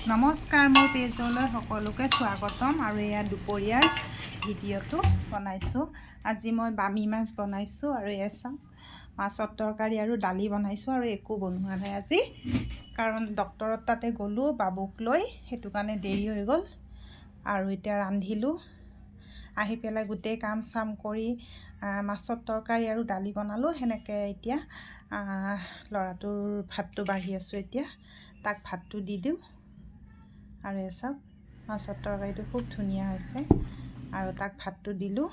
নমস্কাৰ, মোৰ পেজলৈ সকলোকে স্বাগতম। আৰু এয়া দুপৰীয়াৰ ভিডিঅ'টো বনাইছোঁ। আজি মই বামি মাছ বনাইছোঁ আৰু এয়া চাওঁ মাছৰ তৰকাৰী আৰু দালি বনাইছোঁ আৰু একো বনোৱা নাই আজি, কাৰণ ডক্তৰৰ তাতে গ'লোঁ বাবুক লৈ, সেইটো কাৰণে দেৰি হৈ গ'ল। আৰু এতিয়া ৰান্ধিলোঁ, আহি পেলাই গোটেই কাম চাম কৰি মাছৰ তৰকাৰী আৰু দালি বনালোঁ। সেনেকৈ এতিয়া ল'ৰাটোৰ ভাতটো বাঢ়ি আছোঁ। এতিয়া তাক ভাতটো দি দিওঁ। আৰু এই চাওক মাছৰ তৰকাৰীটো খুব ধুনীয়া হৈছে আৰু তাক ভাতটো দিলোঁ।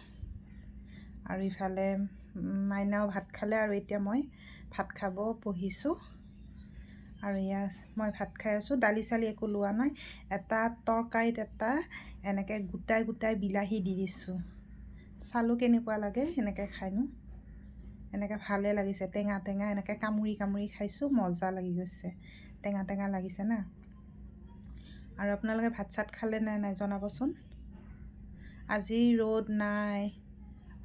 আৰু ইফালে মাইনাও ভাত খালে আৰু এতিয়া মই ভাত খাব বহিছোঁ। আৰু এয়া মই ভাত খাই আছোঁ, দালি চালি একো লোৱা নাই। এটা তৰকাৰীত এটা এনেকৈ গোটাই গোটাই বিলাহী দি দিছোঁ। চালোঁ কেনেকুৱা লাগে, এনেকৈ খাইনো এনেকৈ ভালে লাগিছে। টেঙা টেঙা এনেকৈ কামুৰি কামুৰি খাইছোঁ, মজা লাগি গৈছে। টেঙা টেঙা লাগিছে না। আৰু আপোনালোকে ভাত চাত খালে নে নাই জনাবচোন। আজি ৰ'দ নাই,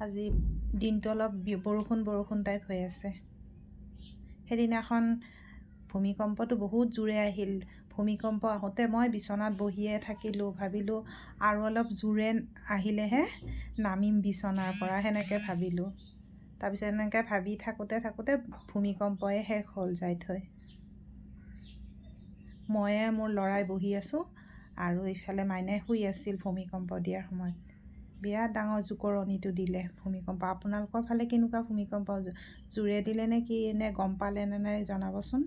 আজি দিনটো অলপ বৰষুণ টাইপ হৈ আছে। সেইদিনাখন ভূমিকম্পটো বহুত জোৰে আহিল। ভূমিকম্প আহোঁতে মই বিচনাত বহিয়ে থাকিলোঁ, ভাবিলোঁ আৰু অলপ জোৰে আহিলেহে নামিম বিচনাৰ পৰা, সেনেকৈ ভাবিলোঁ। তাৰপিছত এনেকৈ ভাবি থাকোঁতে থাকোঁতে ভূমিকম্পই শেষ হ'ল যাই থৈ। ময়ে মোৰ ল'ৰাই বহি আছোঁ আৰু ইফালে মাইনাই শুই আছিল। ভূমিকম্প দিয়াৰ সময়ত বিৰাট ডাঙৰ জোকৰণিটো দিলে ভূমিকম্প। আপোনালোকৰ ফালে কেনেকুৱা ভূমিকম্প, জোৰে দিলে নে কি নে গম পালে নে নাই জনাবচোন।